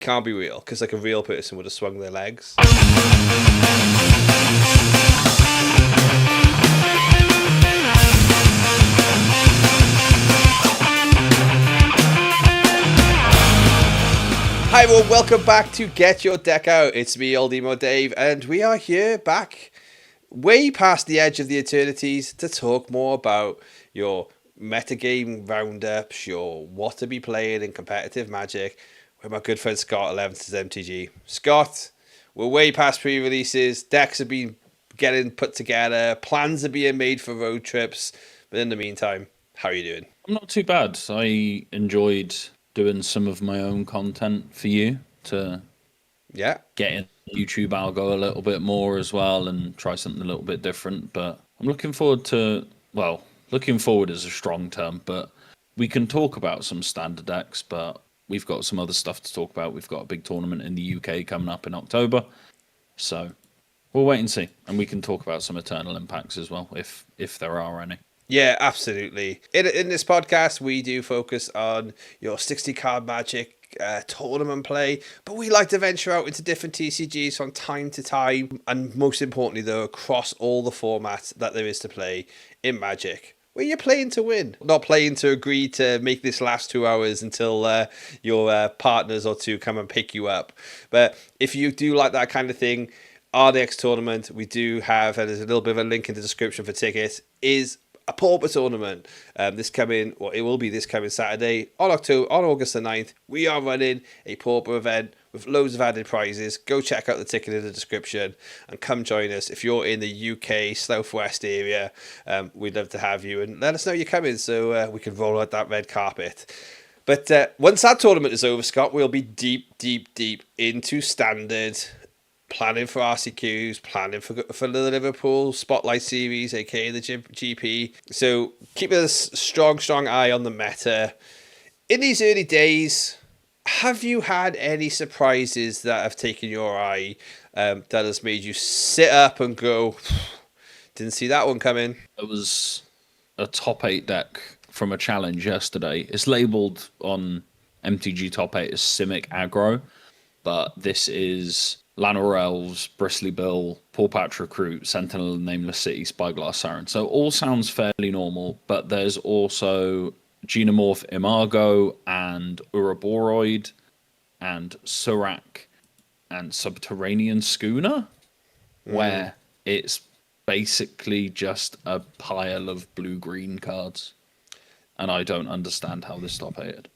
can't be real, because like a real person would have swung their legs. Hi everyone, welcome back to Get Your Deck Out. It's me, Old Emo Dave, and we are here back way past the edge of the eternities to talk more about your metagame roundups, your what to be playing in competitive Magic, with my good friend Scott, 11th MTG. Scott, we're way past pre-releases, decks have been getting put together, plans are being made for road trips, but in the meantime, how are you doing? I'm not too bad. I enjoyed doing some of my own content for you to get in the YouTube algo a little bit more as well and try something a little bit different. But I'm looking forward to, well, looking forward is a strong term, but we can talk about some standard decks, but we've got some other stuff to talk about. We've got a big tournament in the UK coming up in October. So we'll wait and see. And we can talk about some Eternal Impacts as well, if there are any. Yeah, absolutely. In this podcast, we do focus on your 60 card Magic tournament play, but we like to venture out into different TCGs from time to time, and most importantly, though, across all the formats that there is to play in Magic. Where you're playing to win, not playing to agree to make this last 2 hours until your partners or two come and pick you up. But if you do like that kind of thing, our next tournament we do have, and there's a little bit of a link in the description for tickets, is a Pauper tournament. It will be this coming Saturday on August the 9th. We are running a Pauper event with loads of added prizes. Go check out the ticket in the description and come join us. If you're in the UK Southwest area, we'd love to have you, and let us know you're coming so we can roll out that red carpet. But once that tournament is over, Scott, we'll be deep into standard, planning for RCQs, planning for the Liverpool Spotlight Series, aka the GP. So keep a strong eye on the meta. In these early days, have you had any surprises that have taken your eye, that has made you sit up and go, didn't see that one coming? It was a top 8 deck from a challenge yesterday. It's labelled on MTG Top 8 as Simic Aggro, but this is Llanowar Elves, Bristly Bill, Paul Patch Recruit, Sentinel of the Nameless City, Spyglass Siren. So all sounds fairly normal, but there's also Genomorph Imago and Uraboroid and Surak and Subterranean Schooner, where it's basically just a pile of blue-green cards. And I don't understand how this top 8'd.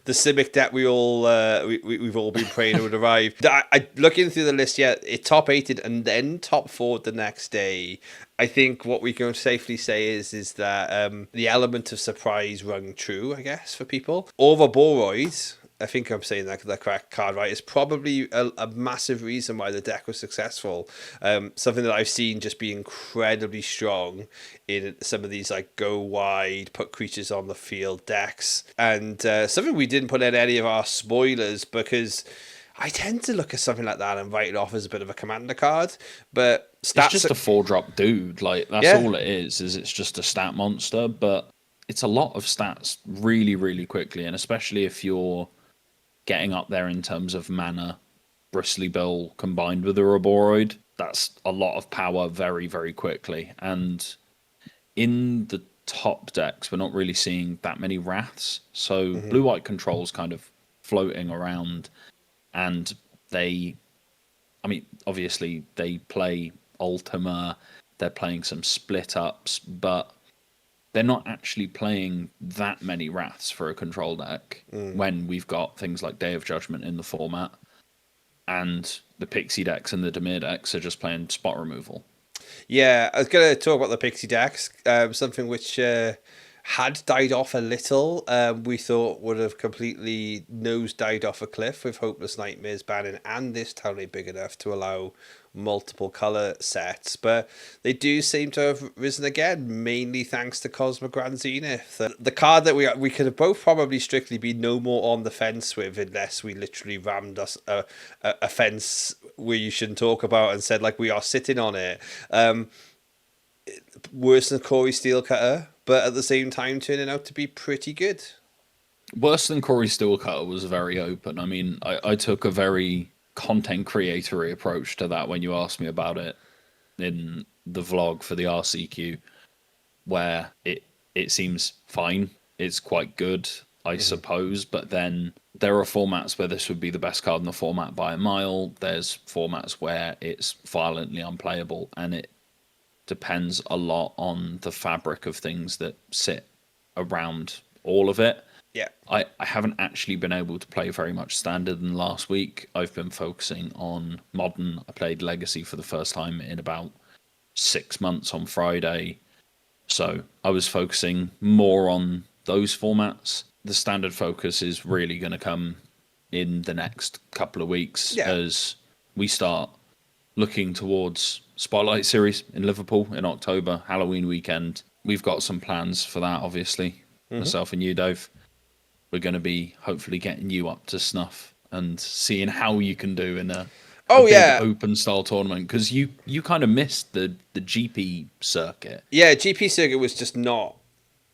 The Simic deck we've all been praying would arrive. I looking through the list, it top 8'd and then top 4'd the next day. I think what we can safely say is that the element of surprise rung true, I guess, for people. Overboroid, I think I'm saying that the correct card right, is probably a massive reason why the deck was successful. Something that I've seen just be incredibly strong in some of these like go wide, put creatures on the field decks, and something we didn't put in any of our spoilers because I tend to look at something like that and write it off as a bit of a commander card, but stats, it's just a 4-drop dude. Like that's all it is it's just a stat monster, but it's a lot of stats really quickly, and especially if you're getting up there in terms of mana, Bristly Bill combined with Uraboroid, that's a lot of power very quickly. And in the top decks, we're not really seeing that many Wraths. So blue-white control's kind of floating around, and obviously they play Ultima, they're playing some split-ups, but they're not actually playing that many Wraths for a control deck when we've got things like Day of Judgment in the format, and the Pixie decks and the Dimir decks are just playing spot removal. Yeah, I was going to talk about the Pixie decks, something which had died off a little. We thought would have completely died off a cliff with Hopeless Nightmares banning and this totally big enough to allow multiple color sets, but they do seem to have risen again, mainly thanks to Cosmic Grand Zenith, the card that we could have both probably strictly been no more on the fence with, unless we literally rammed us a fence where you shouldn't talk about and said like we are sitting on it. Worse than Corey Steelcutter, but at the same time turning out to be pretty good. Worse than Corey Steelcutter was very open. I mean, I took a very content creatory approach to that when you asked me about it in the vlog for the RCQ, where it seems fine. It's quite good, I suppose, but then there are formats where this would be the best card in the format by a mile. There's formats where it's violently unplayable, and it depends a lot on the fabric of things that sit around all of it. Yeah. I haven't actually been able to play very much standard in the last week. I've been focusing on modern. I played Legacy for the first time in about 6 months on Friday. So I was focusing more on those formats. The standard focus is really going to come in the next couple of weeks as we start looking towards Spotlight Series in Liverpool in October, Halloween weekend. We've got some plans for that, obviously. Myself and you, Dave. We're going to be hopefully getting you up to snuff and seeing how you can do in a big open style tournament, because you kind of missed the GP circuit. Yeah, GP circuit was just not,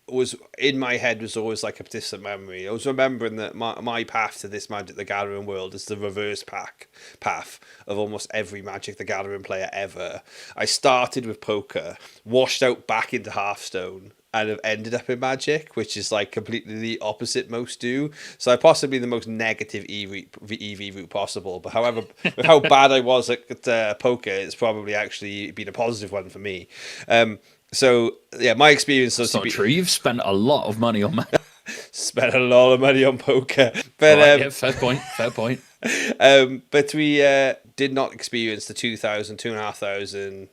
was in my head was always like a distant memory. I was remembering that my path to this Magic the Gathering world is the reverse path of almost every Magic the Gathering player ever. I started with poker, washed out back into Hearthstone, and have ended up in Magic, which is like completely the opposite most do. So I possibly the most negative EV route possible. But however, with how bad I was at poker, it's probably actually been a positive one for me. So yeah, my experience is not true. You've spent a lot of money on spent a lot of money on poker, but right, fair point. But we did not experience the 2,000, 2,500.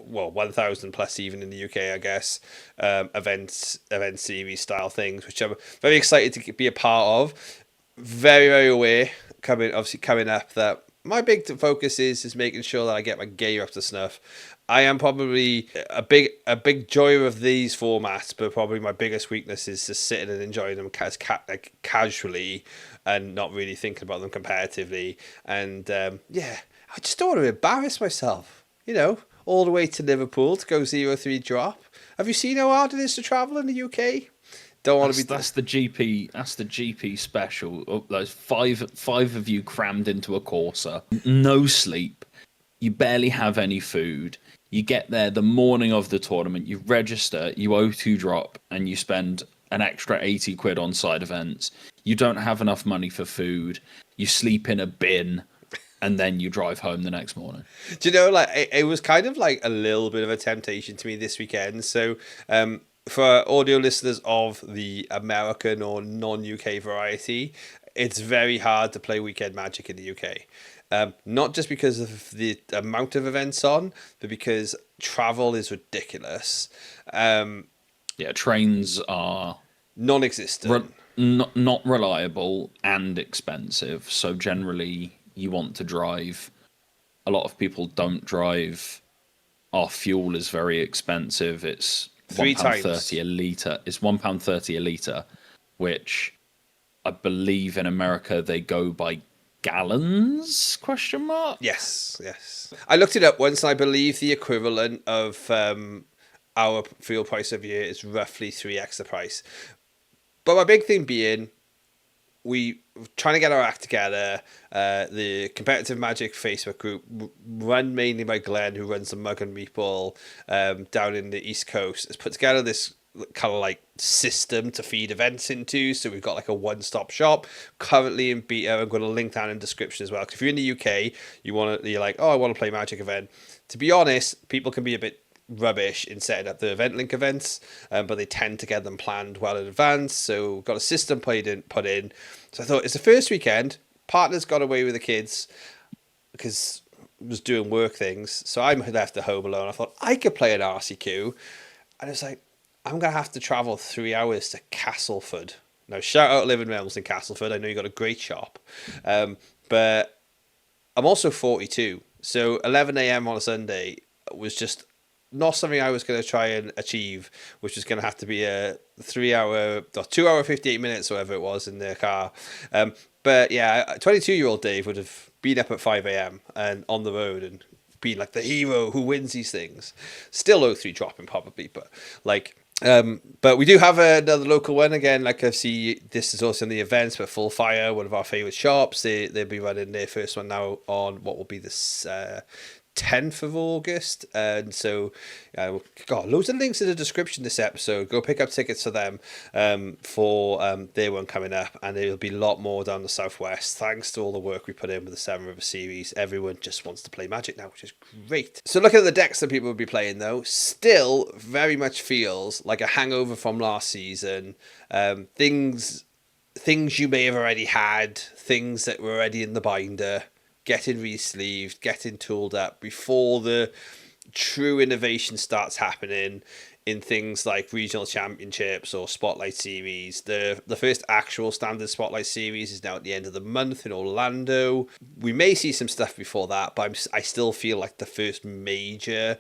Well, 1,000 plus even in the UK, I guess, event series style things, which I'm very excited to be a part of. Very, very aware coming up that my big focus is making sure that I get my gear up to snuff. I am probably a big joy of these formats, but probably my biggest weakness is just sitting and enjoying them casually and not really thinking about them competitively. And I just don't want to embarrass myself, all the way to Liverpool to go 0-3 drop. Have you seen how hard it is to travel in the UK? Don't want to be. That's the GP. That's the GP special. Those five of you crammed into a Corsa. No sleep. You barely have any food. You get there the morning of the tournament. You register. You O2 drop, and you spend an extra 80 quid on side events. You don't have enough money for food. You sleep in a bin. And then you drive home the next morning. Do you know, like, it was kind of like a little bit of a temptation to me this weekend. So, for audio listeners of the American or non-UK variety, it's very hard to play weekend Magic in the UK. Not just because of the amount of events on, but because travel is ridiculous. Trains are non-existent. Not reliable and expensive. So generally, you want to drive. A lot of people don't drive. Our fuel is very expensive. It's £1.30 a litre. It's £1.30 a litre, which I believe in America they go by gallons? ? Yes. I looked it up once, and I believe the equivalent of our fuel price of year is roughly 3x the price. But my big thing being, we trying to get our act together. The competitive Magic Facebook group, run mainly by Glenn, who runs the Mug and Meatball down in the East Coast, has put together this kind of like system to feed events into. So we've got like a one-stop shop currently in beta. I'm going to link down in the description as well. Because if you're in the UK, you're like, oh, I want to play Magic event. To be honest, people can be a bit rubbish in setting up the event link events, but they tend to get them planned well in advance. So we've got a system put in. So I thought, it's the first weekend. Partner's got away with the kids because I was doing work things. So I'm left at home alone. I thought I could play an RCQ. And it's like, I'm going to have to travel 3 hours to Castleford. Now, shout out Living Realms in Castleford. I know you got a great shop. But I'm also 42. So 11 a.m. on a Sunday was just not something I was going to try and achieve, which was going to have to be a 2 hour, 58 minutes, whatever it was, in their car. But yeah, 22-year-old Dave would have been up at 5 a.m. and on the road and been like the hero who wins these things. Still 0-3 dropping probably, but like But we do have another local one again. Like I see, this is also in the events, but Full Fire, one of our favorite shops, they'll be running their first one now on what will be this 10th of August. And so, got loads of links in the description this episode. Go pick up tickets for them for their one coming up. And there'll be a lot more down the southwest. Thanks to all the work we put in with the Seven River series. Everyone just wants to play Magic now, which is great. So looking at the decks that people will be playing though, still very much feels like a hangover from last season. Things you may have already had, things that were already in the binder, getting re-sleeved, getting tooled up before the true innovation starts happening in things like regional championships or Spotlight series. The first actual standard Spotlight series is now at the end of the month in Orlando. We may see some stuff before that, but I still feel like the first major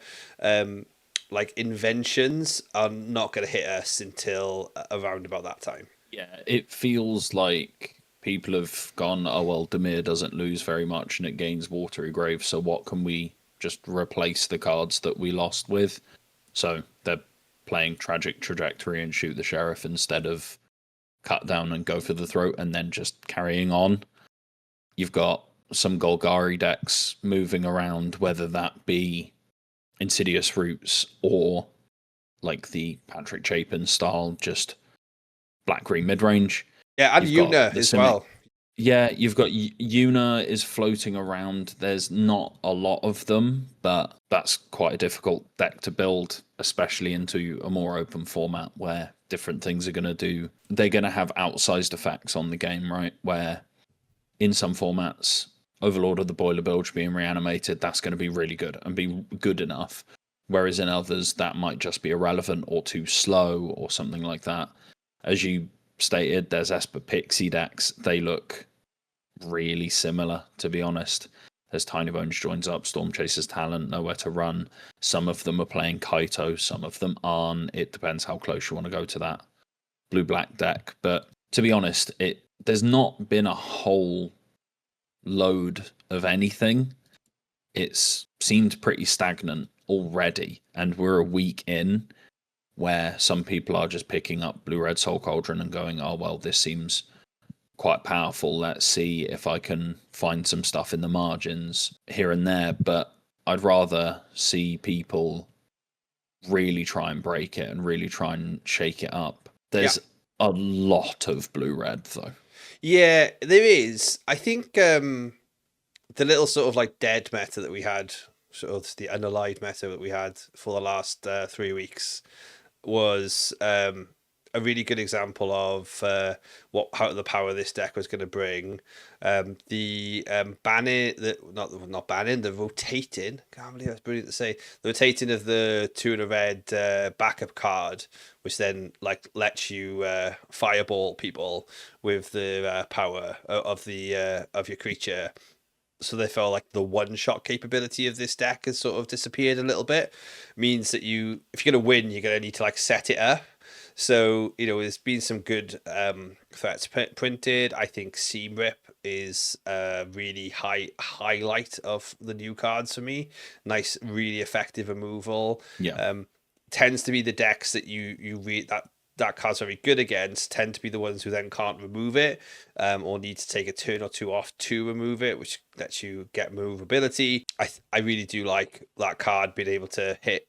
like inventions are not going to hit us until around about that time. Yeah, it feels like people have gone, oh, well, Dimir doesn't lose very much and it gains Watery Grave, so what can we just replace the cards that we lost with? So they're playing Tragic Trajectory and Shoot the Sheriff instead of Cut Down and Go for the Throat and then just carrying on. You've got some Golgari decks moving around, whether that be Insidious Roots or like the Patrick Chapin style, just black-green mid-range. Yeah, and Yuna as well. Yeah, you've got Yuna is floating around. There's not a lot of them, but that's quite a difficult deck to build, especially into a more open format where different things are going to do. They're going to have outsized effects on the game, right? Where in some formats, Overlord of the Boiler Bilge being reanimated, that's going to be really good and be good enough. Whereas in others, that might just be irrelevant or too slow or something like that. As you stated, there's Esper Pixie decks. They look really similar, to be honest. There's Tiny Bones joins up, Storm Chaser's Talent, Nowhere to Run. Some of them are playing Kaito, some of them aren't. It depends how close you want to go to that blue-black deck. But to be honest, there's not been a whole load of anything. It's seemed pretty stagnant already, and we're a week in, where some people are just picking up Blue-Red Soul Cauldron and going, oh, well, this seems quite powerful. Let's see if I can find some stuff in the margins here and there. But I'd rather see people really try and break it and really try and shake it up. There's a lot of Blue-Red, though. Yeah, there is. I think the little sort of like dead meta that we had, sort of the unalive meta that we had for the last 3 weeks, was a really good example of how the power this deck was going to bring. The banning, not banning, the rotating. Can't believe that's brilliant to say. The rotating of the 2 and a red backup card, which then like lets you fireball people with the power of your creature. So they felt like the one-shot capability of this deck has sort of disappeared a little bit. Means that if you're going to win, you're going to need to like set it up. So, there's been some good threats printed. I think Seam Rip is a really highlight of the new cards for me. Nice, really effective removal. Yeah. Tends to be the decks that you read that card's very good against tend to be the ones who then can't remove it or need to take a turn or two off to remove it, which lets you get movability. I really do like that card being able to hit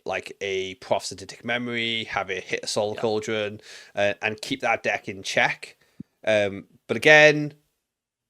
like a Prophetic Memory, have it hit a Soul Cauldron, and keep that deck in check. But again,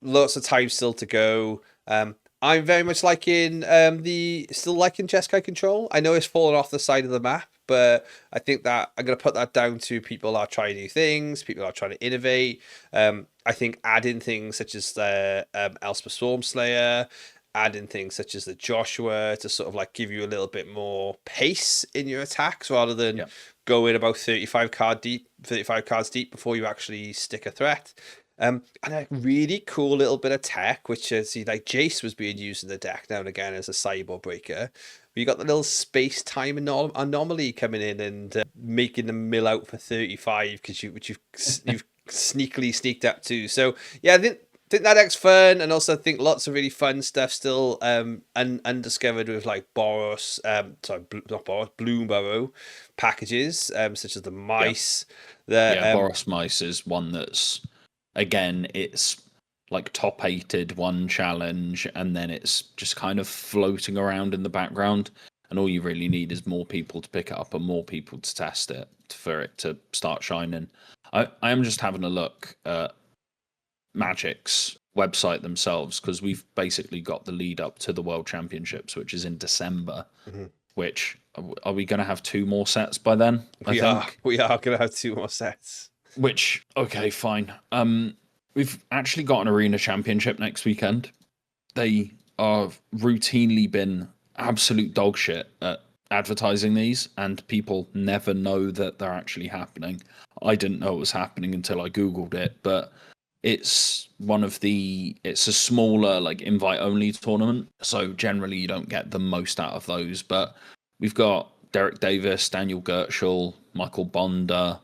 lots of time still to go. I'm very much liking Jeskai Control. I know it's fallen off the side of the map, but I think that I'm going to put that down to people are trying new things, people are trying to innovate. I think adding things such as the Elspeth Stormslayer, adding things such as the Joshua to sort of like give you a little bit more pace in your attacks rather than going about 35 cards deep before you actually stick a threat. And a really cool little bit of tech, which is like Jace was being used in the deck now and again as a cyborg breaker. You got the little space-time anomaly coming in and making them mill out for 35 which you've sneakily sneaked up to. So yeah, I think think that X's fun, and also I think lots of really fun stuff still undiscovered with like Boros, not Boros, Bloomburrow packages, such as the mice. Yeah, Boros Mice is one that's, again, it's like top 8'd one challenge, and then it's just kind of floating around in the background. And all you really need is more people to pick it up and more people to test it for it to start shining. I am just having a look at Magic's website themselves, because we've basically got the lead up to the World Championships, which is in December. Which, are we going to have 2 more sets by then? We are going to have 2 more sets. Which, okay, fine. We've actually got an arena championship next weekend. They are routinely been absolute dog shit at advertising these, and people never know that they're actually happening. I didn't know it was happening until I Googled it, but it's it's a smaller, like, invite only tournament. So generally you don't get the most out of those, but we've got Derek Davis, Daniel Gertschel, Michael Bonda,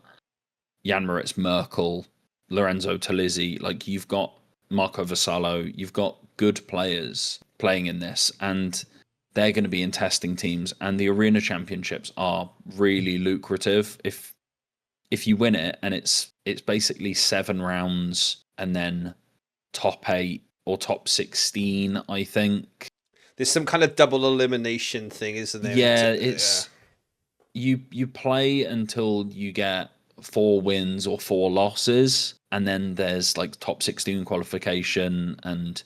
Jan Moritz Merkel, Lorenzo Talizzi. Like, you've got Marco Vasallo, you've got good players playing in this, and they're going to be in testing teams, and the arena championships are really lucrative if you win it, and it's basically 7 rounds and then top 8 or top 16, I think. There's some kind of double elimination thing, isn't there? Yeah, it's you play until you get 4 wins or 4 losses, and then there's like top 16 qualification and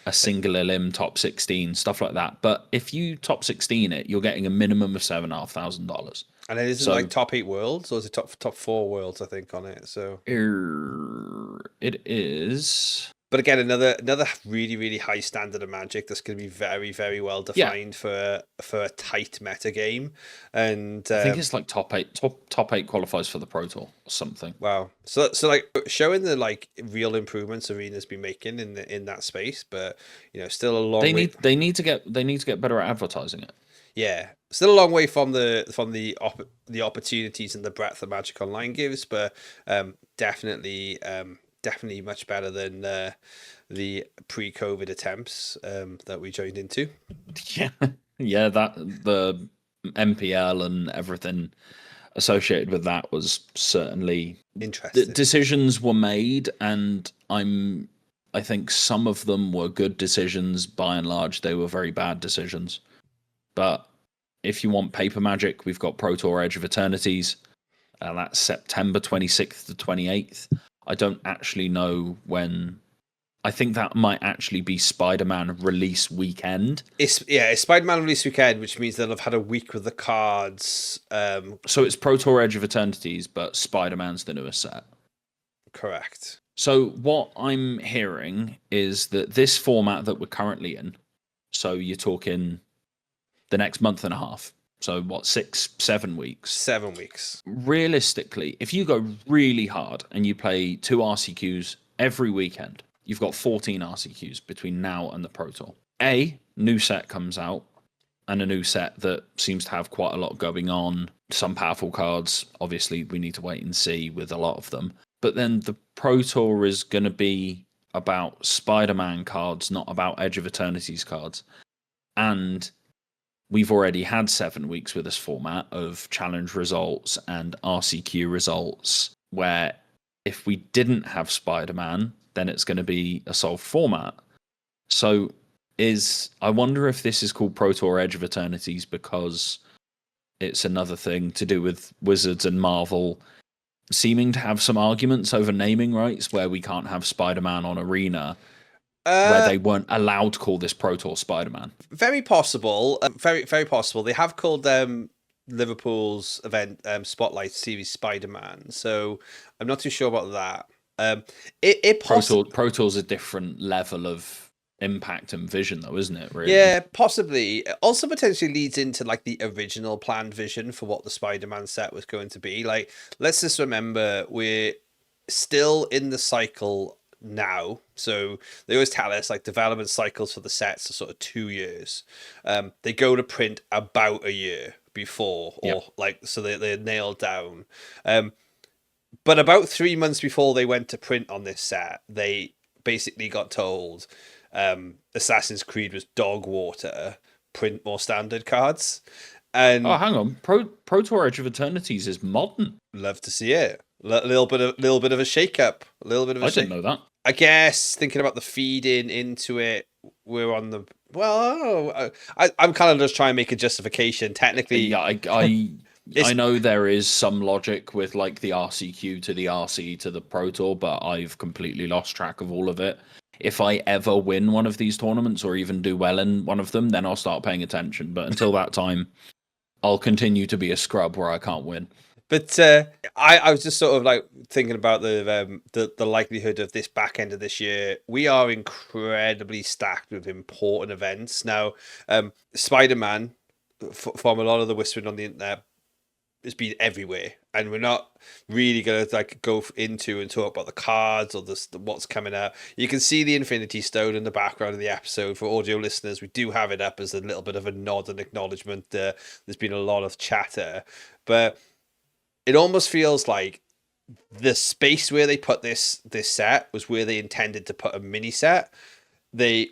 a single elim top 16, stuff like that. But if you top 16 it, you're getting a minimum of $7,500. And it isn't like top 8 worlds, or is it top 4 worlds, I think, on it? So it is. But again, another really, really high standard of Magic that's going to be very, very well defined for a tight meta game. And I think it's like top 8 qualifies for the Pro Tour or something. Wow. So like showing the like real improvements Arena's been making in that space, but still a long way. They need to get better at advertising it. Yeah, still a long way from the opportunities and the breadth that Magic Online gives, but definitely much better than the pre-COVID attempts that we joined into. Yeah, that the MPL and everything associated with that was certainly interesting. Decisions were made, and I think some of them were good decisions. By and large, they were very bad decisions. But if you want paper Magic, we've got Pro Tour Edge of Eternities. That's September 26th to 28th. I don't actually know when. I think that might actually be Spider-Man release weekend. It's Spider-Man release weekend, which means they'll have had a week with the cards. So it's Pro Tour Edge of Eternities, but Spider-Man's the newest set. Correct. So what I'm hearing is that this format that we're currently in, so you're talking the next month and a half. So what, 7 weeks? 7 weeks. Realistically, if you go really hard and you play 2 RCQs every weekend, you've got 14 RCQs between now and the Pro Tour. A new set comes out, and a new set that seems to have quite a lot going on. Some powerful cards, obviously we need to wait and see with a lot of them. But then the Pro Tour is going to be about Spider-Man cards, not about Edge of Eternities cards. And we've already had 7 weeks with this format of challenge results and RCQ results, where if we didn't have Spider-Man, then it's going to be a solved format. So I wonder if this is called Pro Tour Edge of Eternities because it's another thing to do with Wizards and Marvel seeming to have some arguments over naming rights, where we can't have Spider-Man on Arena, where they weren't allowed to call this Pro Tour Spider-Man. Very possible. Very, very possible. They have called Liverpool's event Spotlight Series Spider-Man, so I'm not too sure about that. Pro Tour's a different level of impact and vision, though, isn't it? Really? Yeah, possibly. It also potentially leads into like the original planned vision for what the Spider-Man set was going to be. Like, let's just remember we're still in the cycle now, so they always tell us like development cycles for the sets are sort of 2 years. They go to print about a year before, or like so they're nailed down. But about 3 months before they went to print on this set, they basically got told Assassin's Creed was dog water, print more standard cards. Oh, And hang on. Pro Tour Edge of Eternities is modern. love to see it. Little bit of a shake up. A little bit of a I shake. didn't know that. I guess thinking about the feeding into it, we're on the I'm kind of just trying to make a justification. Technically, Yeah, I know there is some logic with like the RCQ to the RC to the Pro Tour, but I've completely lost track of all of it. If I ever win one of these tournaments or even do well in one of them, then I'll start paying attention. But until that time, I'll continue to be a scrub where I can't win. But I was just sort of like thinking about the likelihood of this back end of this year. We are incredibly stacked with important events now. Spider-Man, from a lot of the whispering on the internet, has been everywhere, and we're not really gonna like go into and talk about the cards or the what's coming out. You can see the Infinity Stone in the background of the episode. For audio listeners, we do have it up as a little bit of a nod and acknowledgement. There's been a lot of chatter, but it almost feels like the space where they put this set was where they intended to put a mini set.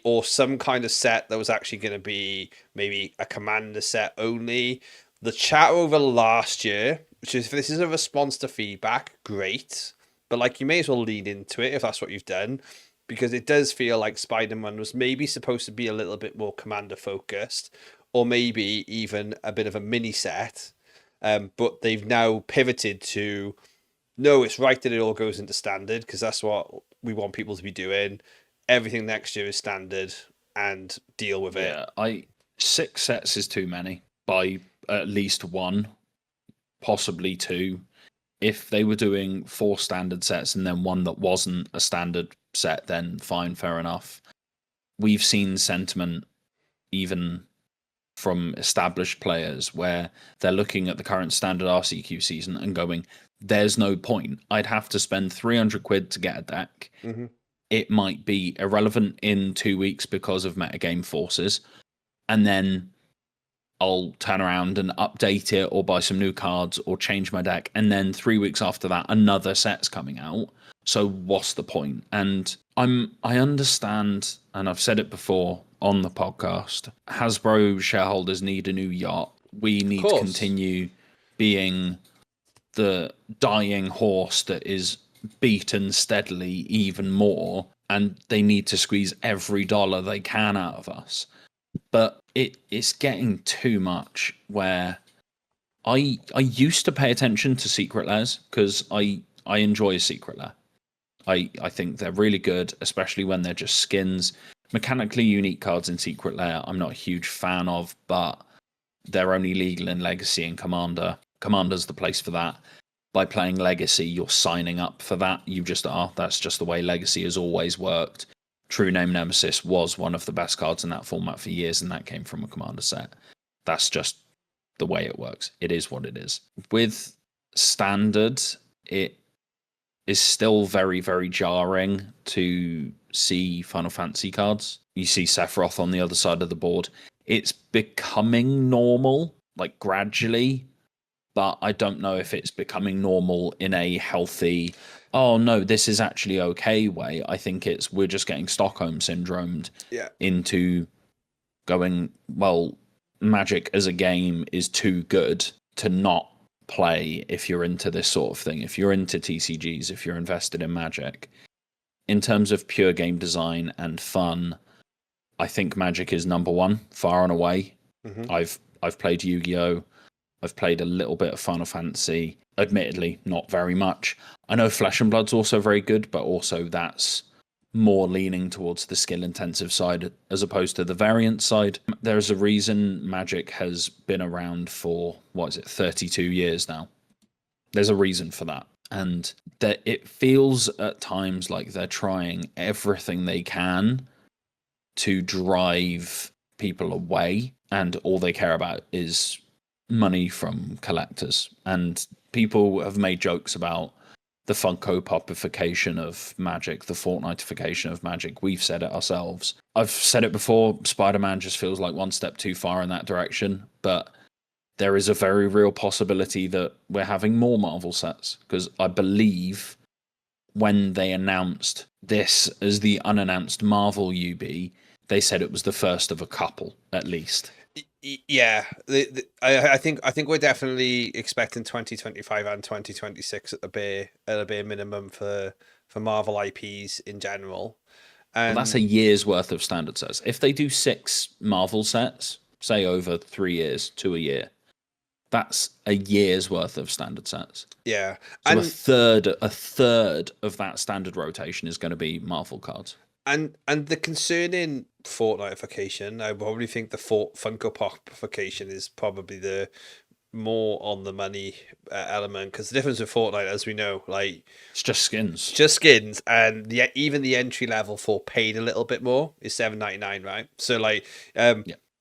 Or some kind of set that was actually going to be maybe a commander set only. The chat over last year, which is, if this is a response to feedback, great. But like, you may as well lean into it if that's what you've done, because it does feel like Spider-Man was maybe supposed to be a little bit more commander focused, or maybe even a bit of a mini set. But they've now pivoted to, no, it's right that it all goes into standard, because that's what we want people to be doing. Everything next year is standard, and deal with it. Yeah, 6 sets is too many by at least 1, possibly 2. If they were doing 4 standard sets and then 1 that wasn't a standard set, then fine, fair enough. We've seen sentiment even from established players where they're looking at the current standard RCQ season and going, there's no point. I'd have to spend 300 quid to get a deck. Mm-hmm. It might be irrelevant in 2 weeks because of metagame forces. And then I'll turn around and update it or buy some new cards or change my deck. And then 3 weeks after that, another set's coming out. So what's the point? And I understand, and I've said it before on the podcast, Hasbro shareholders need a new yacht. We need to continue being the dying horse that is beaten steadily even more, and they need to squeeze every dollar they can out of us. But it's getting too much where I used to pay attention to secret lairs because I enjoy a secret lair. I think they're really good, especially when they're just skins. Mechanically unique cards in secret lair I'm not a huge fan of, but they're only legal in Legacy and Commander. Commander's the place for that. By playing Legacy, you're signing up for that. You just are. That's just the way Legacy has always worked. True Name Nemesis was one of the best cards in that format for years, and that came from a Commander set. That's just the way it works. It is what it is. With Standard, it is still very, very jarring to see Final Fantasy cards. You see Sephiroth on the other side of the board. It's becoming normal, like gradually, but I don't know if it's becoming normal in a healthy, oh no, this is actually okay way. I think we're just getting Stockholm syndromed into going, well, Magic as a game is too good to not play if you're into this sort of thing. If you're into TCGs, if you're invested in Magic, in terms of pure game design and fun, I think Magic is number one, far and away. Mm-hmm. I've played Yu-Gi-Oh! I've played a little bit of Final Fantasy, admittedly not very much. I know Flesh and Blood's also very good, but also that's more leaning towards the skill-intensive side as opposed to the variant side. There's a reason Magic has been around for, 32 years now. There's a reason for that. And that it feels at times like they're trying everything they can to drive people away, and all they care about is money from collectors. And people have made jokes about the Funko Popification of Magic, the Fortnitification of Magic. We've said it ourselves. I've said it before, Spider-Man just feels like one step too far in that direction, but there is a very real possibility that we're having more Marvel sets, because I believe when they announced this as the unannounced Marvel UB, they said it was the first of a couple, at least. Yeah, I think we're definitely expecting 2025 and 2026 at a bare minimum for Marvel IPs in general. Well, that's a year's worth of standard sets. If they do 6 Marvel sets, say over 3 years, 2 a year, that's a year's worth of standard sets. Yeah, so a third of that standard rotation is going to be Marvel cards. And the concerning Fortnite-ification, I probably think the Funko Pop-ification is probably the more on the money element, because the difference with Fortnite, as we know, like it's just skins, and even the entry level for paid a little bit more is $7.99, right? So like,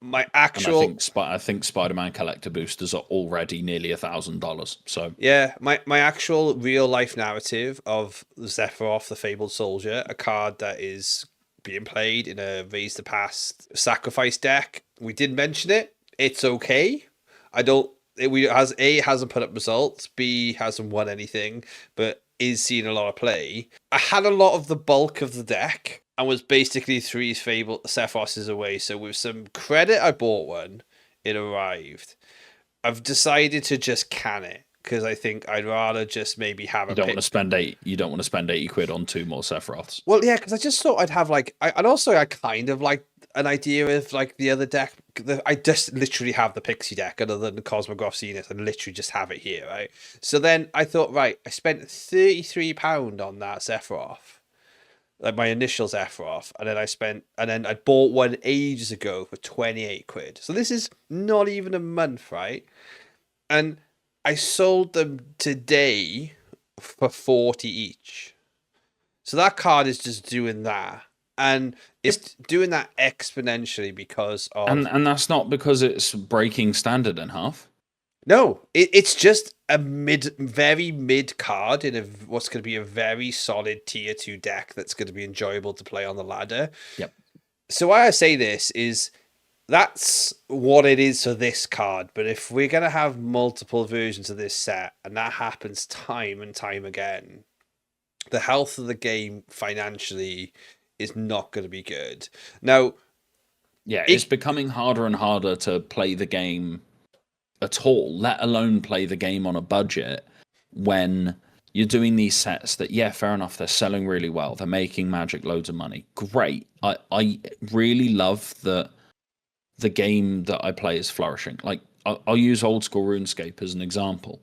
my actual, and I think Spider-Man collector boosters are already nearly $1,000. So yeah, my actual real life narrative of Sephiroth, the Fabled Soldier, a card that is being played in a Raise the Past sacrifice deck. We did mention it. It's okay. It hasn't put up results. B hasn't won anything, but is seeing a lot of play. I had a lot of the bulk of the deck and was basically 3 Fable Sephiroths away. So with some credit, I bought one. It arrived. I've decided to just can it because I think I'd rather just maybe have You don't want to spend 80 quid on 2 more Sephiroths. Well, yeah, because I just thought I'd have like, and also I kind of like an idea of like the other deck. I just literally have the Pixie deck other than the Cosmograph Zenith and literally just have it here, right? So then I thought, right, I spent £33 on that Sephiroth, like my initial Sephiroth, and then I bought one ages ago for 28 quid. So this is not even a month, right? And I sold them today for 40 each. So that card is just doing that. And it's doing that exponentially because of... And that's not because it's breaking standard in half. No, it's just a very mid card in what's going to be a very solid tier 2 deck that's going to be enjoyable to play on the ladder. Yep. So why I say this is that's what it is for this card. But if we're going to have multiple versions of this set, and that happens time and time again, the health of the game financially is not going to be good. Now, yeah, it's becoming harder and harder to play the game at all, let alone play the game on a budget, when you're doing these sets that, yeah, fair enough, they're selling really well, they're making Magic loads of money. Great. I really love that the game that I play is flourishing. Like, I'll use old school RuneScape as an example.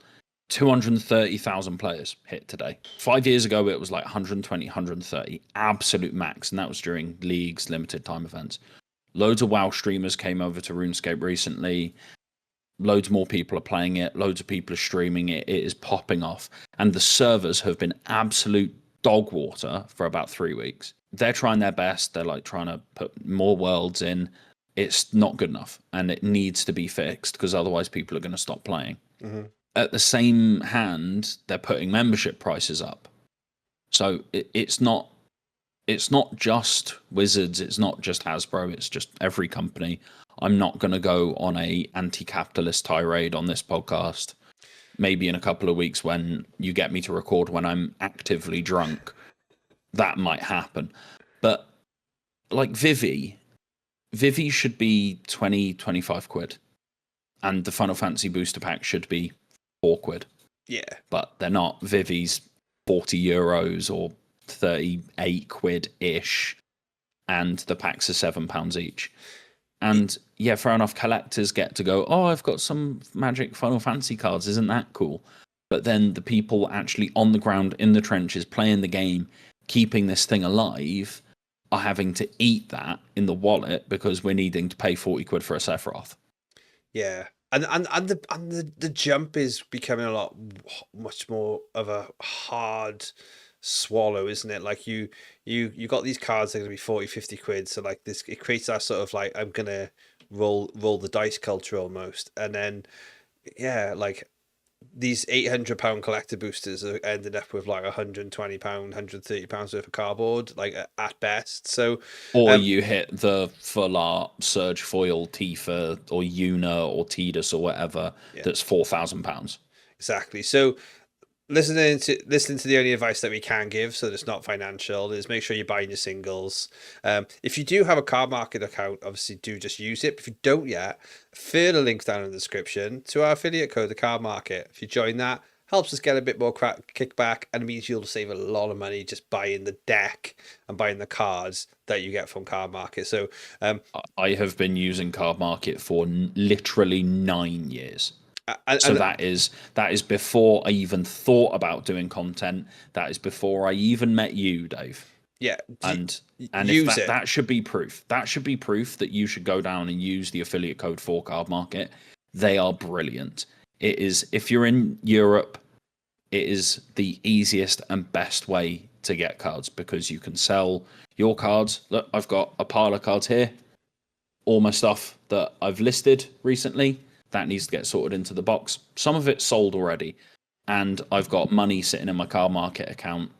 230,000 players hit today. 5 years ago, it was like 120, 130, absolute max, and that was during leagues, limited time events. Loads of WoW streamers came over to RuneScape recently. Loads more people are playing it. Loads of people are streaming it. It is popping off. And the servers have been absolute dog water for about 3 weeks. They're trying their best. They're like trying to put more worlds in. It's not good enough, and it needs to be fixed because otherwise people are going to stop playing. Mm-hmm. At the same hand, they're putting membership prices up. So it's not just Wizards, it's not just Hasbro, it's just every company. I'm not going to go on a anti-capitalist tirade on this podcast. Maybe in a couple of weeks when you get me to record when I'm actively drunk, that might happen. But like Vivi should be 20, 25 quid. And the Final Fantasy booster pack should be 4 quid. Yeah. But they're not. Vivi's 40 euros or 38 quid-ish. And the packs are £7 each. And yeah, fair enough, collectors get to go, oh, I've got some Magic Final Fantasy cards, isn't that cool? But then the people actually on the ground, in the trenches, playing the game, keeping this thing alive, are having to eat that in the wallet because we're needing to pay 40 quid for a Sephiroth. Yeah. And the jump is becoming much more of a hard swallow, isn't it? Like you got these cards that are gonna be 40, 50 quid, so like this, it creates that sort of like, I'm gonna roll the dice culture almost. And then yeah, like these £800 collector boosters are ending up with like £120, £130 worth of cardboard, like at best. So or you hit the full art Surge Foil Tifa or Yuna or Tidus or whatever, that's £4,000. Exactly. So listening to the only advice that we can give, so that it's not financial, is make sure you're buying your singles. If you do have a card market account, obviously do just use it. But if you don't yet, further links down in the description to our affiliate code, the card market. If you join that, helps us get a bit more kickback, and it means you'll save a lot of money just buying the deck and buying the cards that you get from card market. So I have been using Card Market for literally 9 years. So and that is before I even thought about doing content. That is before I even met you, Dave. yeah, And use if it. that should be proof. That should be proof that you should go down and use the affiliate code for Card Market. They are brilliant. It is, if you're in Europe, it is the easiest and best way to get cards, because you can sell your cards. Look, I've got a pile of cards here. All my stuff that I've listed recently, that needs to get sorted into the box. Some of it's sold already, and I've got money sitting in my Card Market account,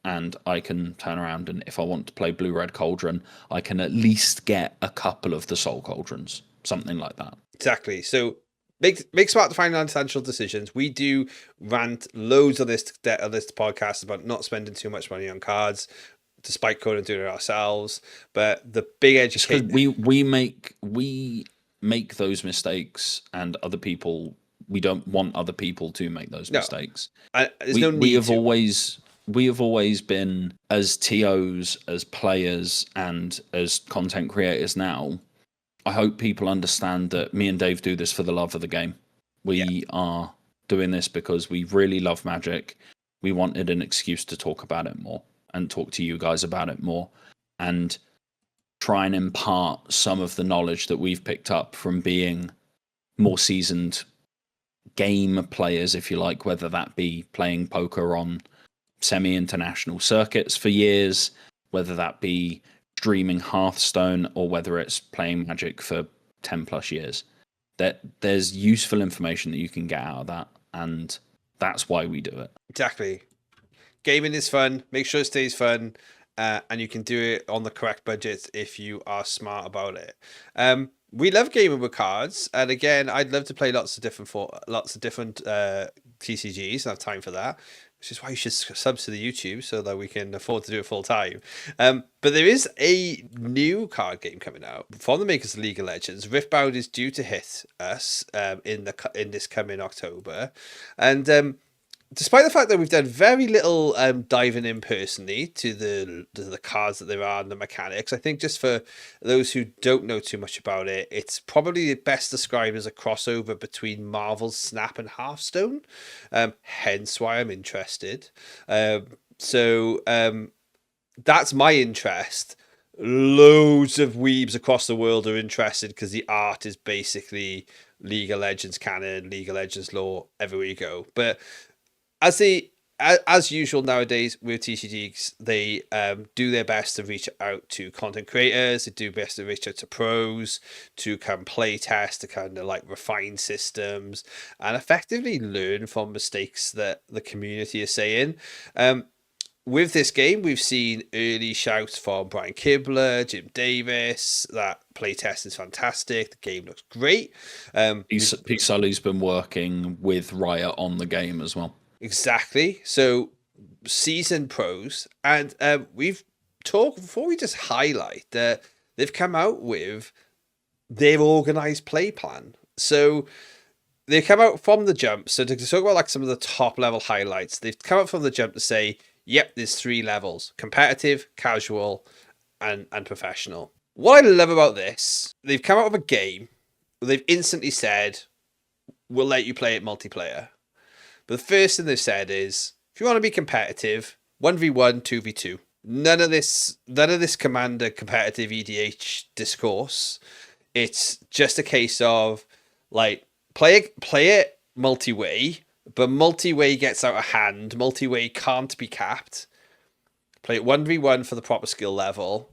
and I can turn around, and if I want to play Blue Red Cauldron, I can at least get a couple of the Soul Cauldrons, something like that. Exactly. So make smart financial decisions. We do rant loads of this podcast about not spending too much money on cards, despite going and doing it ourselves. But the big education, we make those mistakes, and other people, we don't want other people to make those mistakes. There's no need we have always been, as TOs, as players, and as content creators now, I hope people understand that me and Dave do this for the love of the game. We are doing this because we really love Magic. We wanted an excuse to talk about it more and talk to you guys about it more, and try and impart some of the knowledge that we've picked up from being more seasoned game players, if you like, whether that be playing poker on semi-international circuits for years, whether that be streaming Hearthstone, or whether it's playing Magic for 10 plus years. There's useful information that you can get out of that, and that's why we do it. Exactly. Gaming is fun. Make sure it stays fun, and you can do it on the correct budget if you are smart about it. We love gaming with cards, and again, I'd love to play lots of different TCGs and have time for that, which is why you should sub to the YouTube so that we can afford to do it full time. But there is a new card game coming out from the makers of League of Legends. Riftbound is due to hit us in this coming October, and despite the fact that we've done very little diving in personally to the cards that there are and the mechanics, I think just for those who don't know too much about it, it's probably best described as a crossover between Marvel's Snap and Hearthstone, hence why I'm interested. So that's my interest. Loads of weebs across the world are interested because the art is basically League of Legends canon, League of Legends lore, everywhere you go. But as usual nowadays with TCGs, they do their best to reach out to content creators. They do best to reach out to pros to come play test, to kind of like refine systems and effectively learn from mistakes that the community is saying. With this game, we've seen early shouts from Brian Kibler, Jim Davis, that playtest is fantastic. The game looks great. Pete Sully's been working with Riot on the game as well. Exactly. So seasoned pros, and we've talked before. We just highlight that they've come out with their organized play plan. So they come out from the jump. So to talk about like some of the top level highlights, they've come out from the jump to say, yep, there's 3 levels: competitive, casual, and professional. What I love about this, they've come out with a game. They've instantly said, we'll let you play it multiplayer. But the first thing they've said is, if you want to be competitive, 1v1, 2v2. None of this Commander competitive EDH discourse. It's just a case of like play it multi-way, but multi-way gets out of hand. Multi-way can't be capped. Play it 1v1 for the proper skill level,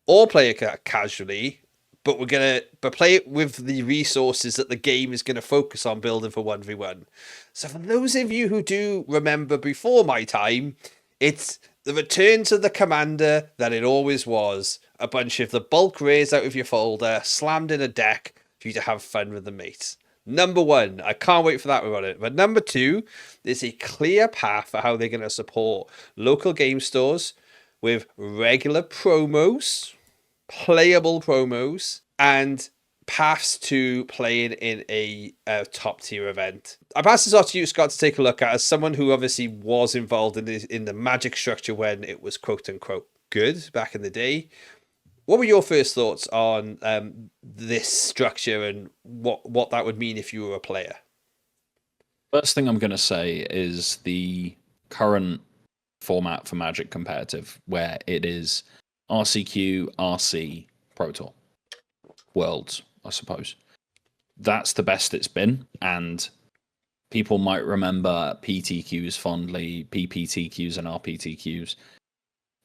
or play it casually. But play it with the resources that the game is gonna focus on building for 1v1. So for those of you who do remember before my time, it's the return to the Commander that it always was. A bunch of the bulk rares out of your folder, slammed in a deck for you to have fun with the mates. Number one, I can't wait for that one on it. But number two, there's a clear path for how they're going to support local game stores with regular promos, playable promos, and paths to playing in a top tier event. I pass this off to you, Scott, to take a look at, as someone who obviously was involved in the Magic structure when it was quote unquote good back in the day. What were your first thoughts on this structure and what that would mean if you were a player? First thing I'm going to say is the current format for Magic Competitive, where it is RCQ, RC, Pro Tour, Worlds, I suppose. That's the best it's been, and people might remember PTQs fondly, PPTQs and RPTQs.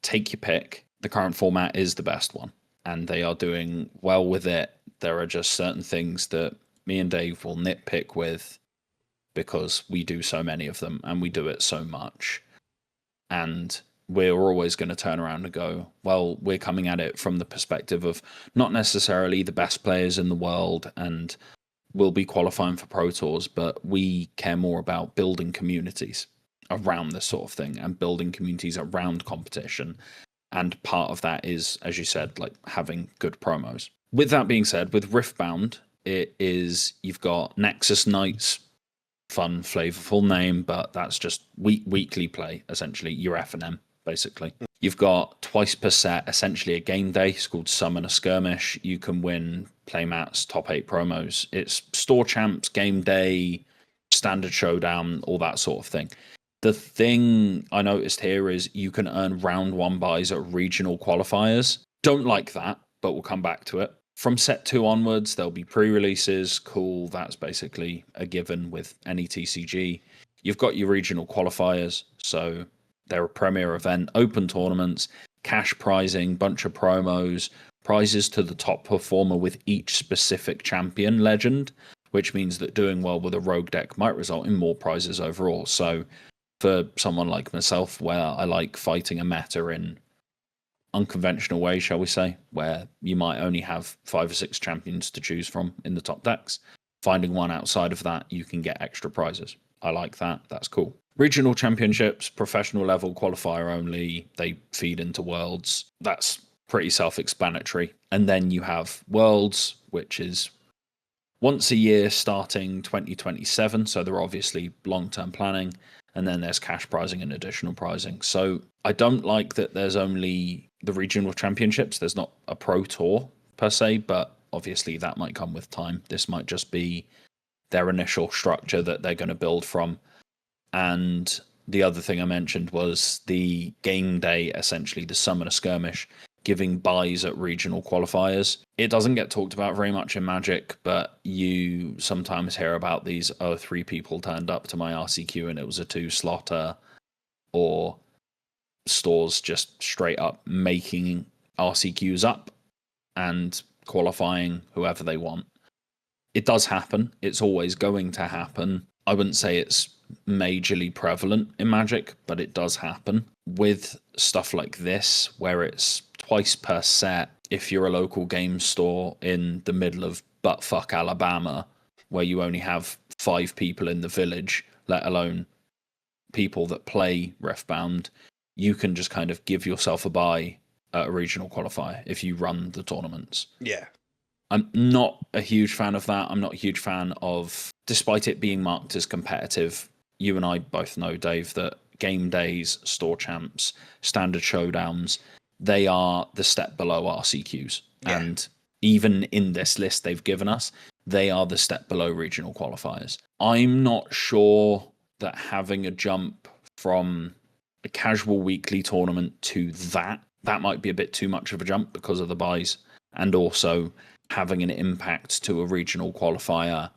Take your pick. The current format is the best one, and they are doing well with it. There are just certain things that me and Dave will nitpick with because we do so many of them and we do it so much. And we're always going to turn around and go, well, we're coming at it from the perspective of not necessarily the best players in the world and we'll be qualifying for Pro Tours, but we care more about building communities around this sort of thing and building communities around competition. And part of that is, as you said, like having good promos. With that being said, with Riftbound, it is, you've got Nexus Nights, fun, flavorful name, but that's just weekly play, essentially, your F&M, basically. You've got twice per set, essentially a game day. It's called Summon a Skirmish. You can win playmats, top 8 promos. It's store champs, game day, standard showdown, all that sort of thing. The thing I noticed here is you can earn round 1 buys at regional qualifiers. Don't like that, but we'll come back to it. From set 2 onwards, there'll be pre-releases. Cool, that's basically a given with any TCG. You've got your regional qualifiers, so they're a premier event, open tournaments, cash prizing, bunch of promos, prizes to the top performer with each specific champion legend, which means that doing well with a rogue deck might result in more prizes overall. So for someone like myself, where I like fighting a meta in unconventional way, shall we say, where you might only have 5 or 6 champions to choose from in the top decks, finding one outside of that, you can get extra prizes. I like that. That's cool. Regional championships, professional level, qualifier only, they feed into Worlds. That's pretty self-explanatory. And then you have Worlds, which is once a year starting 2027, so they're obviously long-term planning. And then there's cash prizing and additional prizing. So I don't like that there's only the regional championships. There's not a pro tour per se, but obviously that might come with time. This might just be their initial structure that they're going to build from. And the other thing I mentioned was the game day, essentially the Summon a Skirmish, giving buys at regional qualifiers. It doesn't get talked about very much in Magic, but you sometimes hear about these, 3 people turned up to my RCQ and it was a 2-slotter, or stores just straight up making RCQs up and qualifying whoever they want. It does happen. It's always going to happen. I wouldn't say it's majorly prevalent in Magic, but it does happen. With stuff like this, where it's twice per set, if you're a local game store in the middle of buttfuck Alabama, where you only have 5 people in the village, let alone people that play Riftbound, you can just kind of give yourself a buy at a regional qualifier if you run the tournaments. Yeah. I'm not a huge fan of that. I'm not a huge fan of, despite it being marked as competitive, you and I both know, Dave, that game days, store champs, standard showdowns, they are the step below RCQs. Yeah. And even in this list they've given us, they are the step below regional qualifiers. I'm not sure that having a jump from a casual weekly tournament to that might be a bit too much of a jump because of the buys, and also having an impact to a regional qualifier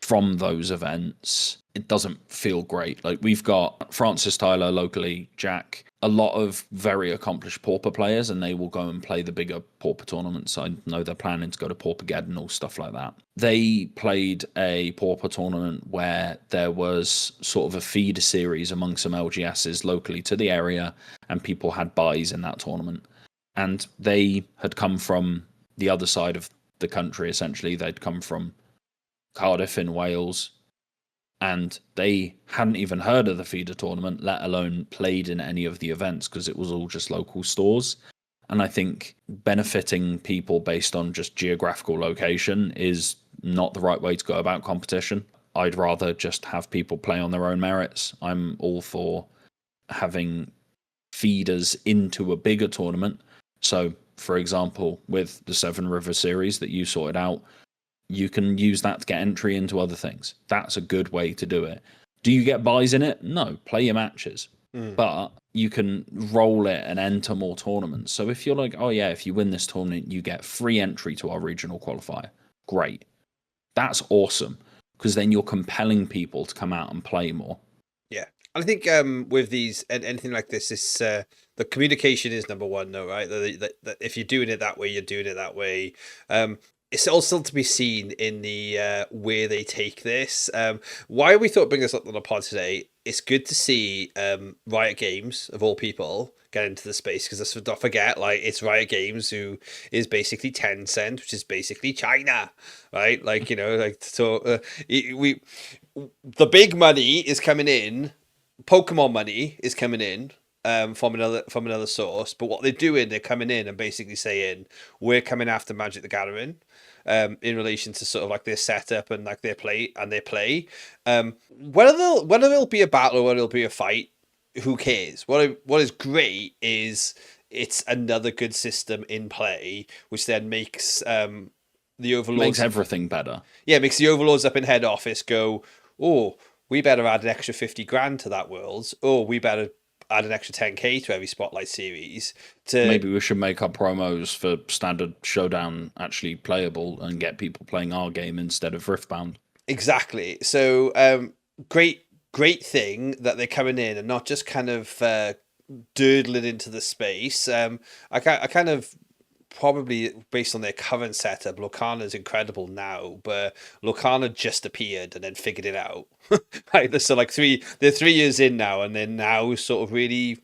from those events. It doesn't feel great. Like, we've got Francis Tyler locally, Jack, a lot of very accomplished Pauper players, and they will go and play the bigger Pauper tournaments. I know they're planning to go to Paupergeddon or stuff like that. They played a Pauper tournament where there was sort of a feeder series among some LGSs locally to the area, and people had buys in that tournament. And they had come from the other side of the country, essentially. They'd come from Cardiff in Wales, and they hadn't even heard of the feeder tournament, let alone played in any of the events because it was all just local stores. And I think benefiting people based on just geographical location is not the right way to go about competition. I'd rather just have people play on their own merits. I'm all for having feeders into a bigger tournament. So, for example, with the Seven River Series that you sorted out, you can use that to get entry into other things. That's a good way to do it. Do you get buys in it? No, play your matches. But you can roll it and enter more tournaments. So if you're like, oh yeah, if you win this tournament, you get free entry to our regional qualifier. Great. That's awesome. Because then you're compelling people to come out and play more. Yeah. I think with these and anything like this, it's the communication is number one, though, right? That if you're doing it that way, you're doing it that way. It's also to be seen in the where they take this. Why we thought bring this up on the pod today? It's good to see Riot Games, of all people, get into the space, because let's not forget, like, it's Riot Games, who is basically Tencent, which is basically China, right? Like, you know, like, so the big money is coming in. Pokemon money is coming in from another source, but what they're doing, they're coming in and basically saying, we're coming after Magic the Gathering. In relation to sort of like their setup and like their play. Whether there'll be a battle or whether it'll be a fight, who cares? What is great is it's another good system in play, which then makes the overlords, makes everything better. Yeah, makes the overlords up in head office go, oh, we better add an extra 50 grand to that world. Oh, we better add an extra 10k to every Spotlight series. Maybe we should make our promos for Standard Showdown actually playable and get people playing our game instead of Riftbound. Exactly. So great thing that they're coming in and not just kind of durdling into the space. I kind of, probably based on their current setup, Lorcana's incredible now, but Lorcana just appeared and then figured it out. Right, so like they're 3 years in now, and they're now sort of really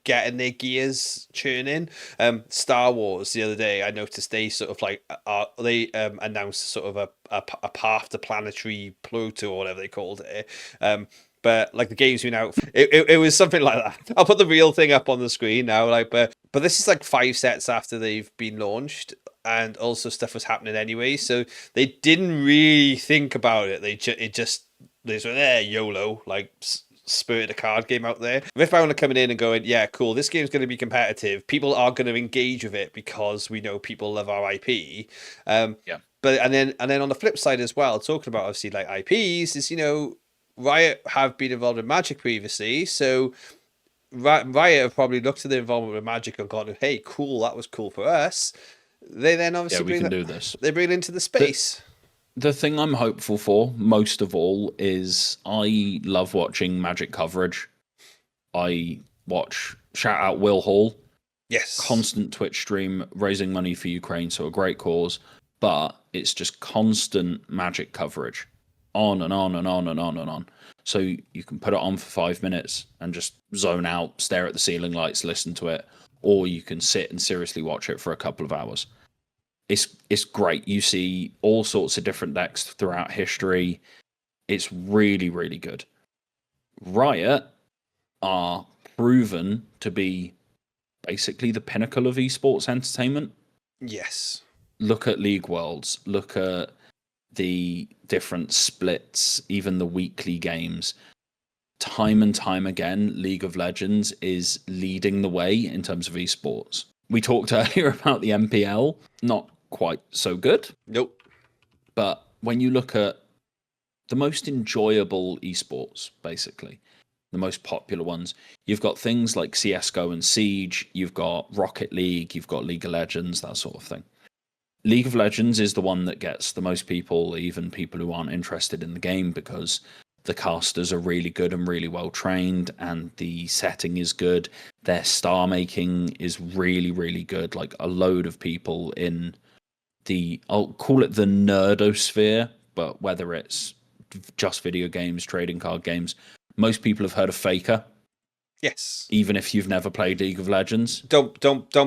getting their gears churning. Star Wars the other day, I noticed they sort of like they announced sort of a path to planetary Pluto or whatever they called it. But like the game's been out, it was something like that. I'll put the real thing up on the screen now. Like, but this is like 5 sets after they've been launched, and also stuff was happening anyway. So they didn't really think about it. They just went there, YOLO, like spurted a card game out there. Riftbound are coming in and going, yeah, cool, this game's going to be competitive. People are going to engage with it because we know people love our IP. Yeah. But and then on the flip side as well, talking about obviously like IPs, is, you know, Riot have been involved in Magic previously, so Riot have probably looked at their involvement with Magic and gone, hey, cool, that was cool for us. They then obviously we can do this. They bring it into the space. The thing I'm hopeful for most of all is I love watching Magic coverage. I watch, shout out Will Hall. Yes. Constant Twitch stream raising money for Ukraine, so a great cause. But it's just constant Magic coverage. On and on and on and on and on. So you can put it on for 5 minutes and just zone out, stare at the ceiling lights, listen to it, or you can sit and seriously watch it for a couple of hours. It's great. You see all sorts of different decks throughout history. It's really, really good. Riot are proven to be basically the pinnacle of esports entertainment. Yes. Look at League Worlds. Look at the different splits, even the weekly games. Time and time again, League of Legends is leading the way in terms of esports. We talked earlier about the MPL, not quite so good. Nope. But when you look at the most enjoyable esports, basically, the most popular ones, you've got things like CSGO and Siege, you've got Rocket League, you've got League of Legends, that sort of thing. League of Legends is the one that gets the most people, even people who aren't interested in the game, because the casters are really good and really well trained, and the setting is good. Their star making is really, really good. Like a load of people in I'll call it the nerdosphere, but whether it's just video games, trading card games, most people have heard of Faker. Yes. even if you've never played League of Legends. Don't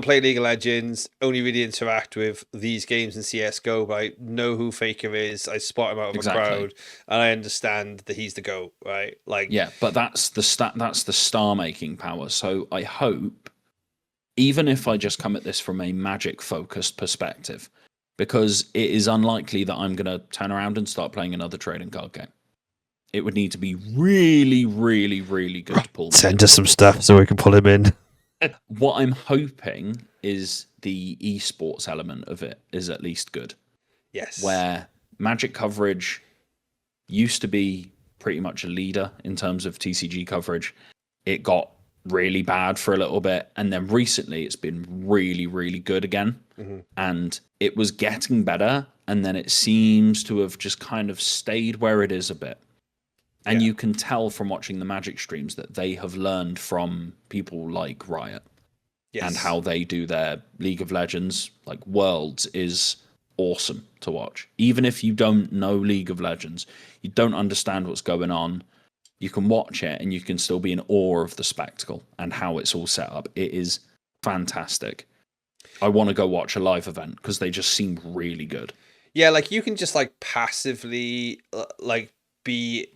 play League of Legends. Only really interact with these games in CS:GO. But I know who Faker is. I spot him out of a crowd, and I understand that he's the GOAT. Right? Like, yeah, but that's the star making power. So I hope, even if I just come at this from a Magic focused perspective, because it is unlikely that I'm going to turn around and start playing another trading card game. It would need to be really, really, really good to pull. Send us some stuff so we can pull him in. What I'm hoping is the esports element of it is at least good. Yes. Where Magic coverage used to be pretty much a leader in terms of TCG coverage. It got really bad for a little bit, and then recently it's been really, really good again. Mm-hmm. And it was getting better, and then it seems to have just kind of stayed where it is a bit. And you can tell from watching the Magic streams that they have learned from people like Riot and how they do their League of Legends. Like, Worlds is awesome to watch. Even if you don't know League of Legends, you don't understand what's going on, you can watch it and you can still be in awe of the spectacle and how it's all set up. It is fantastic. I want to go watch a live event because they just seem really good. Yeah, like you can just like passively like be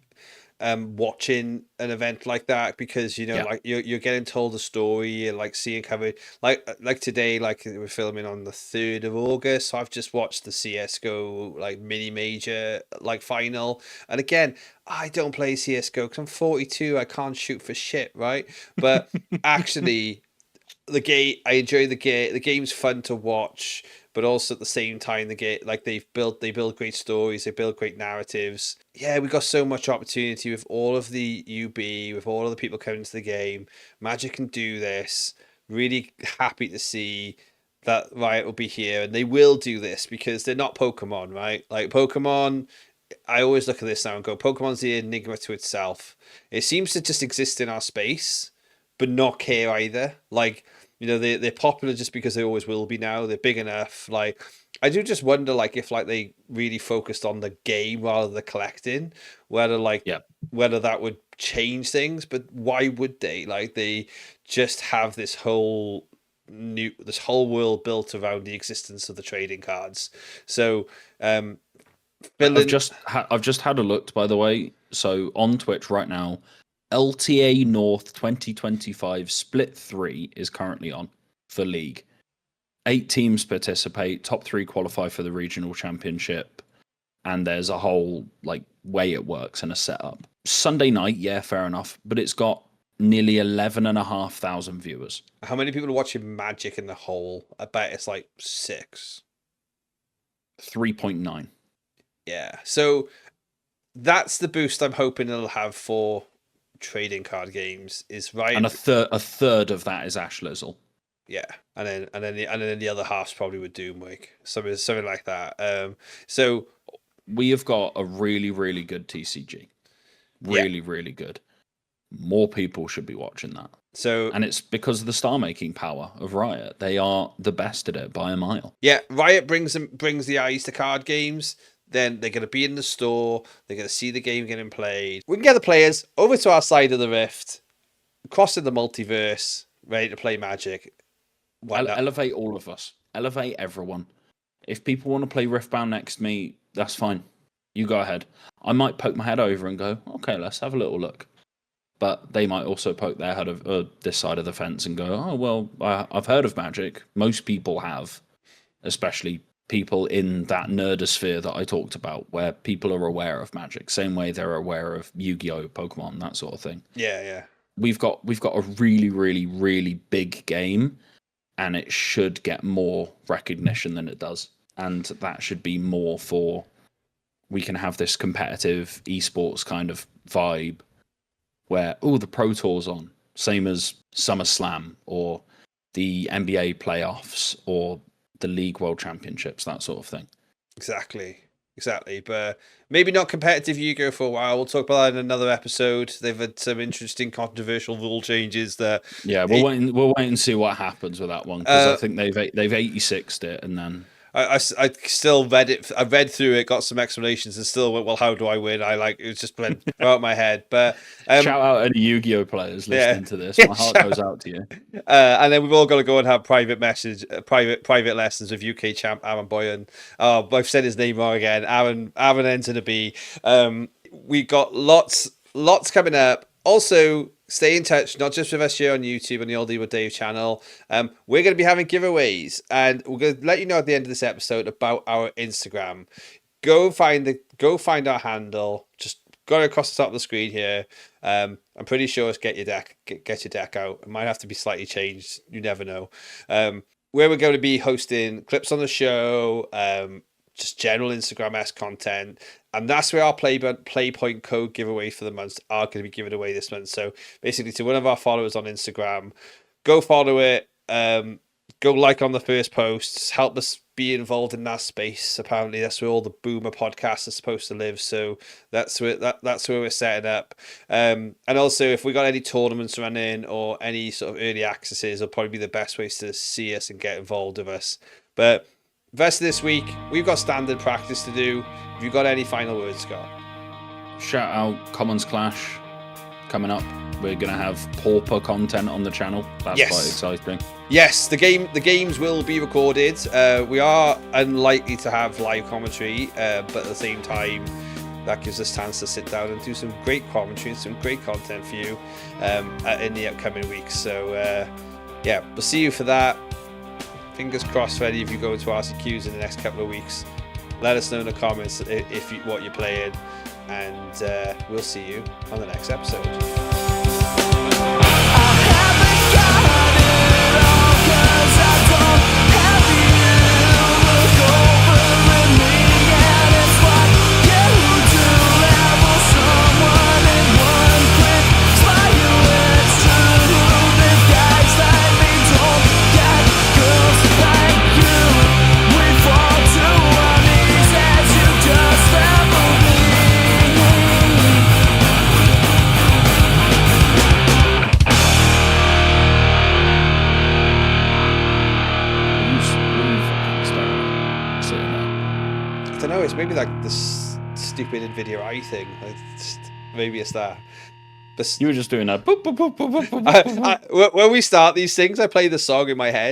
watching an event like that because like you're getting told a story and like seeing covered like today, like we're filming on the 3rd of August, so I've just watched the CS:GO like mini major like final, and again, I don't play CS:GO because I'm 42, I can't shoot for shit, right? But actually the game, I enjoy the game. The game's fun to watch, but also at the same time, the game, like they build great stories, they build great narratives. Yeah, we got so much opportunity with all of the UB, with all of the people coming to the game. Magic can do this. Really happy to see that Riot will be here, and they will do this because they're not Pokemon, right? Like Pokemon, I always look at this now and go, Pokemon's the enigma to itself. It seems to just exist in our space, but not care either. Like, they're popular just because they always will be now. They're big enough. Like, I do just wonder, like, if like they really focused on the game rather than the collecting, whether that would change things. But why would they? Like, they just have this whole world built around the existence of the trading cards. So, I've just had a look, by the way. So on Twitch right now, LTA North 2025 Split 3 is currently on for League. 8 teams participate, top 3 qualify for the regional championship, and there's a whole like way it works and a setup. Sunday night, yeah, fair enough, but it's got nearly 11,500 viewers. How many people are watching Magic in the whole? I bet it's like 6. 3.9. Yeah, so that's the boost I'm hoping it'll have for trading card games. Is Riot, and a third of that is Ash Lizzle. Yeah, and then the other half's probably with Doomwig, something like that. So we have got a really, really good TCG, really good. More people should be watching that. So, and it's because of the star making power of Riot. They are the best at it by a mile. Yeah, Riot brings the eyes to card games. Then they're going to be in the store. They're going to see the game getting played. We can get the players over to our side of the rift, crossing the multiverse, ready to play Magic. Elevate all of us. Elevate everyone. If people want to play Riftbound next to me, that's fine. You go ahead. I might poke my head over and go, okay, let's have a little look. But they might also poke their head of this side of the fence and go, oh, well, I've heard of Magic. Most people have, especially people in that nerdosphere that I talked about, where people are aware of Magic, same way they're aware of Yu-Gi-Oh, Pokemon, that sort of thing. Yeah. We've got a really, really, really big game, and it should get more recognition than it does. And that should be more for, we can have this competitive esports kind of vibe where, the Pro Tour's on, same as SummerSlam or the NBA playoffs or the League World Championships, that sort of thing. Exactly. But maybe not competitive Yu-Gi-Oh for a while. We'll talk about that in another episode. They've had some interesting, controversial rule changes that. Yeah, we'll wait and see what happens with that one, because I think they've 86'd it, and then. I still read it. I read through it, got some explanations, and still went, well, how do I win? It was just went out my head. But shout out any Yu-Gi-Oh players listening to this. My heart goes out to you. And then we've all got to go and have private lessons with UK champ Aaron Boyan. Oh, I've said his name wrong again. Aaron ends in a B. We got lots coming up. Also, stay in touch, not just with us here on YouTube and the Oldie with Dave channel. We're going to be having giveaways, and we're going to let you know at the end of this episode about our Instagram. Go find our handle. Just go across the top of the screen here. I'm pretty sure it's get your deck out. It might have to be slightly changed. You never know. Where we're going to be hosting clips on the show, just general Instagram-esque content. And that's where our Playpoint code giveaway for the month are going to be given away this month. So basically, to one of our followers on Instagram, go follow it. Go like on the first posts. Help us be involved in that space. Apparently, that's where all the boomer podcasts are supposed to live. So that's where we're setting up. And also, if we got any tournaments running or any sort of early accesses, it'll probably be the best ways to see us and get involved with us. But rest of this week, we've got standard practice to do. Have you got any final words, Scott? Shout out Commons Clash coming up. We're gonna have Pauper content on the channel. That's quite exciting. Yes, the games will be recorded. We are unlikely to have live commentary, but at the same time, that gives us a chance to sit down and do some great commentary and some great content for you in the upcoming weeks. So yeah, we'll see you for that. Fingers crossed for any of you going to RCQs in the next couple of weeks. Let us know in the comments what you're playing, and we'll see you on the next episode. Maybe like the stupid video eye thing. Maybe it's that. You were just doing that. When we start these things, I play the song in my head.